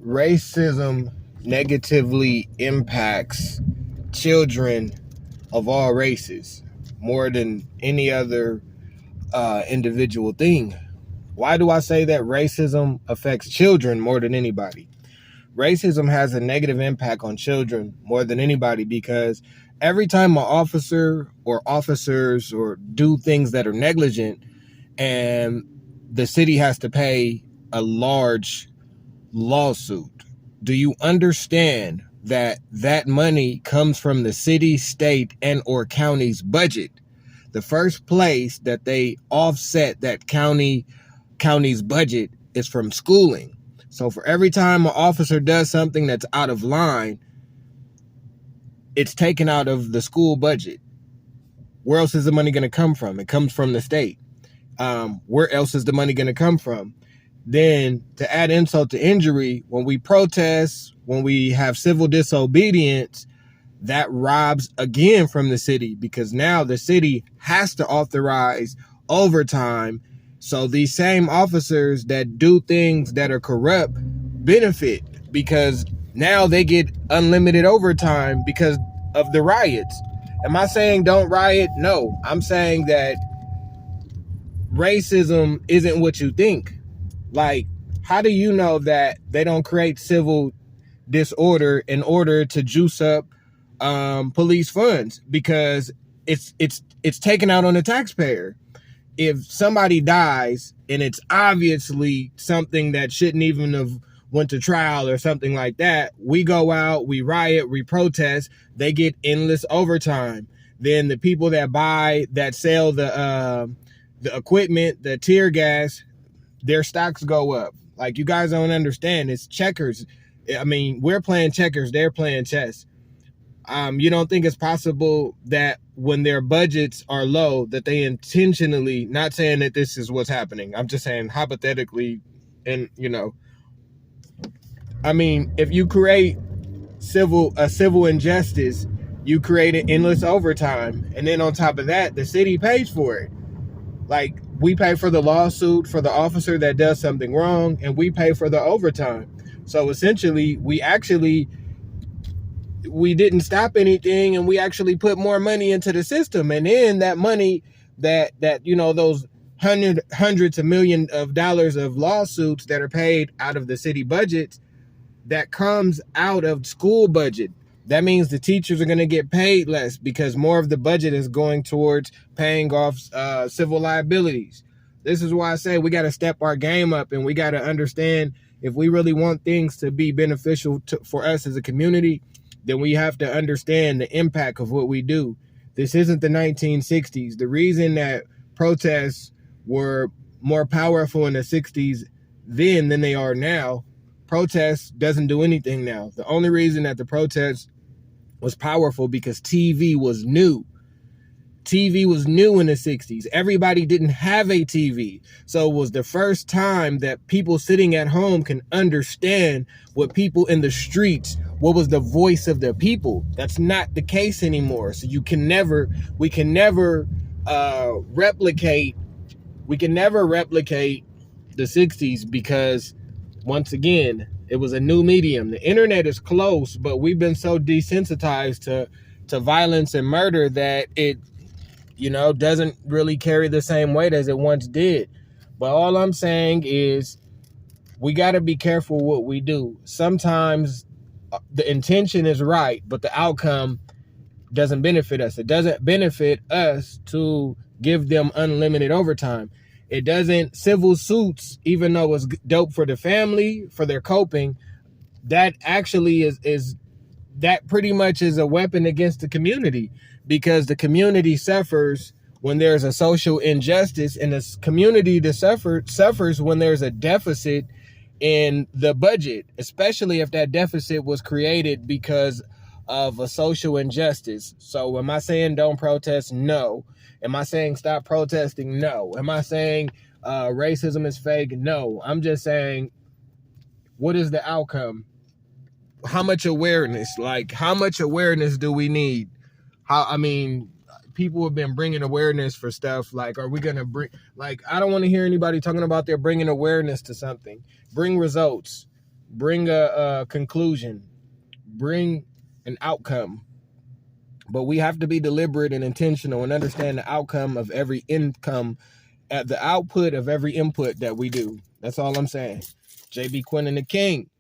Racism negatively impacts children of all races more than any other individual thing. Why do I say that racism affects children more than anybody? Racism has a negative impact on children more than anybody because every time an officer or officers or do things that are negligent and the city has to pay a large lawsuit, do you understand that that money comes from the city, state, and or county's budget? The first place that they offset that county's budget is from schooling. So for every time an officer does something that's out of line, it's taken out of the school budget. Where else is the money going to come from? It comes from the state. Where else is the money going to come from? Then to add insult to injury, when we protest, when we have civil disobedience, that robs again from the city because now the city has to authorize overtime. So these same officers that do things that are corrupt benefit because now they get unlimited overtime because of the riots. Am I saying don't riot? No, I'm saying that racism isn't what you think. Like, how do you know that they don't create civil disorder in order to juice up police funds? Because it's taken out on the taxpayer. If somebody dies and it's obviously something that shouldn't even have went to trial or something like that, we go out, we riot, we protest, they get endless overtime. Then the people that sell the equipment, the tear gas, their stocks go up. Like, you guys don't understand. It's checkers. I mean, we're playing checkers, they're playing chess. You don't think it's possible that when their budgets are low, that they intentionally, not saying that this is what's happening, I'm just saying hypothetically, and I mean, if you create a civil injustice, you create an endless overtime, and then on top of that, the city pays for it. Like, we pay for the lawsuit for the officer that does something wrong, and we pay for the overtime. So essentially, we didn't stop anything, and we actually put more money into the system. And then that money that those hundreds of millions of dollars of lawsuits that are paid out of the city budgets, that comes out of school budget. That means the teachers are going to get paid less because more of the budget is going towards paying off civil liabilities. This is why I say we got to step our game up, and we got to understand, if we really want things to be beneficial for us as a community, then we have to understand the impact of what we do. This isn't the 1960s. The reason that protests were more powerful in the 60s then than they are now, protests doesn't do anything now. The only reason that the protests was powerful because TV was new. TV was new in the 60s. Everybody didn't have a TV. So it was the first time that people sitting at home can understand what people in the streets, what was the voice of the people. That's not the case anymore. So we can never replicate the 60s because, once again, it was a new medium. The internet is close, but we've been so desensitized to violence and murder that it, doesn't really carry the same weight as it once did. But all I'm saying is we got to be careful what we do. Sometimes the intention is right, but the outcome doesn't benefit us. It doesn't benefit us to give them unlimited overtime. It doesn't, civil suits, even though it's dope for the family, for their coping, that actually is that pretty much is a weapon against the community, because the community suffers when there's a social injustice, and the community suffers when there's a deficit in the budget, especially if that deficit was created because of a social injustice. So am I saying don't protest? No. Am I saying stop protesting? No. Am I saying racism is fake? No. I'm just saying, what is the outcome? How much awareness? Like, how much awareness do we need? People have been bringing awareness for stuff. Like, are we going to I don't want to hear anybody talking about they're bringing awareness to something. Bring results. bring a conclusion, bring an outcome. But we have to be deliberate and intentional and understand the outcome of every income, at the output of every input that we do. That's all I'm saying. JB Quinn and the King.